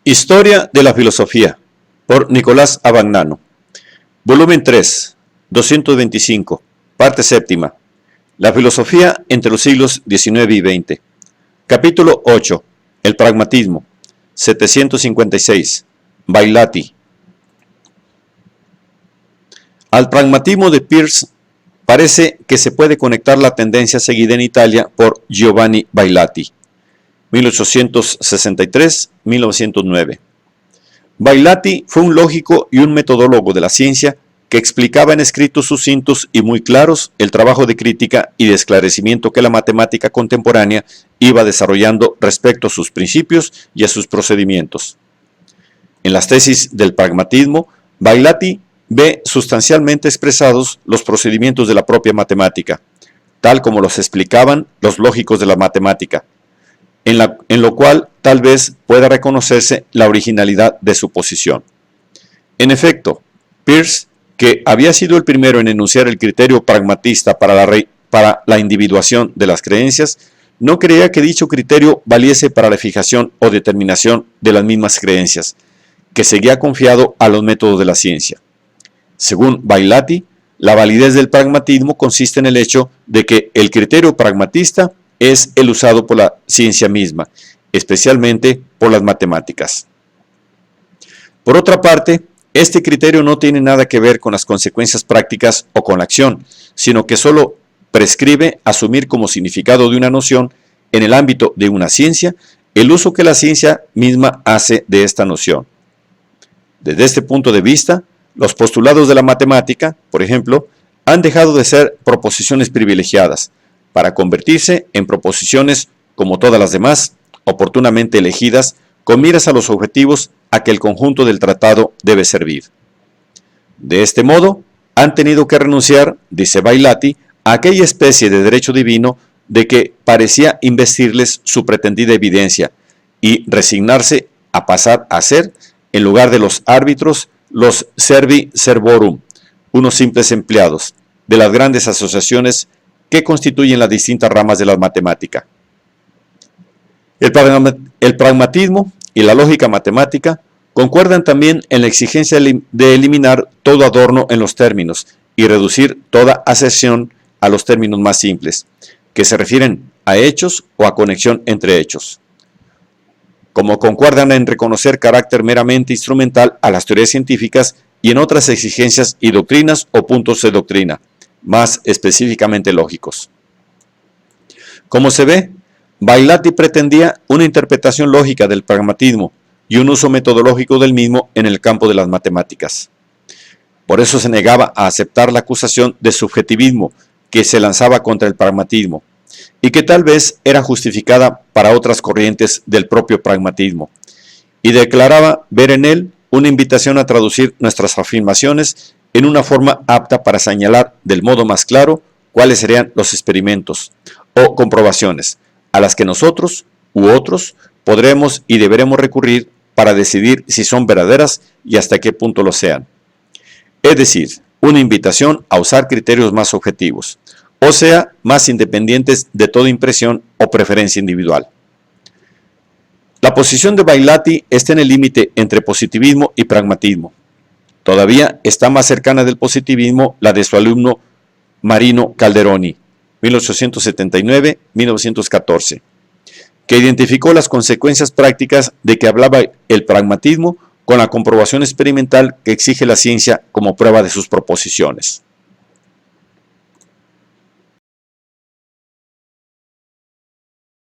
Historia de la filosofía, por Nicolás Abagnano. Volumen 3, 225, parte séptima. La filosofía entre los siglos XIX y XX. Capítulo 8, el pragmatismo. 756, Bailati. Al pragmatismo de Peirce parece que se puede conectar la tendencia seguida en Italia por Giovanni Bailati, 1863-1909. Bailati fue un lógico y un metodólogo de la ciencia que explicaba en escritos sucintos y muy claros el trabajo de crítica y de esclarecimiento que la matemática contemporánea iba desarrollando respecto a sus principios y a sus procedimientos. En las tesis del pragmatismo, Bailati ve sustancialmente expresados los procedimientos de la propia matemática, tal como los explicaban los lógicos de la matemática, en lo cual tal vez pueda reconocerse la originalidad de su posición. En efecto, Peirce, que había sido el primero en enunciar el criterio pragmatista para la individuación de las creencias, no creía que dicho criterio valiese para la fijación o determinación de las mismas creencias, que seguía confiado a los métodos de la ciencia. Según Bailati, la validez del pragmatismo consiste en el hecho de que el criterio pragmatista es el usado por la ciencia misma, especialmente por las matemáticas. Por otra parte, este criterio no tiene nada que ver con las consecuencias prácticas o con la acción, sino que solo prescribe asumir como significado de una noción en el ámbito de una ciencia el uso que la ciencia misma hace de esta noción. Desde este punto de vista, los postulados de la matemática, por ejemplo, han dejado de ser proposiciones privilegiadas para convertirse en proposiciones como todas las demás, oportunamente elegidas, con miras a los objetivos a que el conjunto del tratado debe servir. De este modo, han tenido que renunciar, dice Bailati, a aquella especie de derecho divino de que parecía investirles su pretendida evidencia y resignarse a pasar a ser, en lugar de los árbitros, los servi servorum, unos simples empleados de las grandes asociaciones que constituyen las distintas ramas de la matemática. El pragmatismo y la lógica matemática concuerdan también en la exigencia de eliminar todo adorno en los términos y reducir toda asesión a los términos más simples, que se refieren a hechos o a conexión entre hechos. Como concuerdan en reconocer carácter meramente instrumental a las teorías científicas y en otras exigencias y doctrinas o puntos de doctrina, más específicamente lógicos. Como se ve, Bailati pretendía una interpretación lógica del pragmatismo y un uso metodológico del mismo en el campo de las matemáticas. Por eso se negaba a aceptar la acusación de subjetivismo que se lanzaba contra el pragmatismo, y que tal vez era justificada para otras corrientes del propio pragmatismo, y declaraba ver en él una invitación a traducir nuestras afirmaciones en una forma apta para señalar del modo más claro cuáles serían los experimentos o comprobaciones a las que nosotros u otros podremos y deberemos recurrir para decidir si son verdaderas y hasta qué punto lo sean. Es decir, una invitación a usar criterios más objetivos, o sea, más independientes de toda impresión o preferencia individual. La posición de Bailati está en el límite entre positivismo y pragmatismo. Todavía está más cercana del positivismo la de su alumno Marino Calderoni, 1879-1914, que identificó las consecuencias prácticas de que hablaba el pragmatismo con la comprobación experimental que exige la ciencia como prueba de sus proposiciones.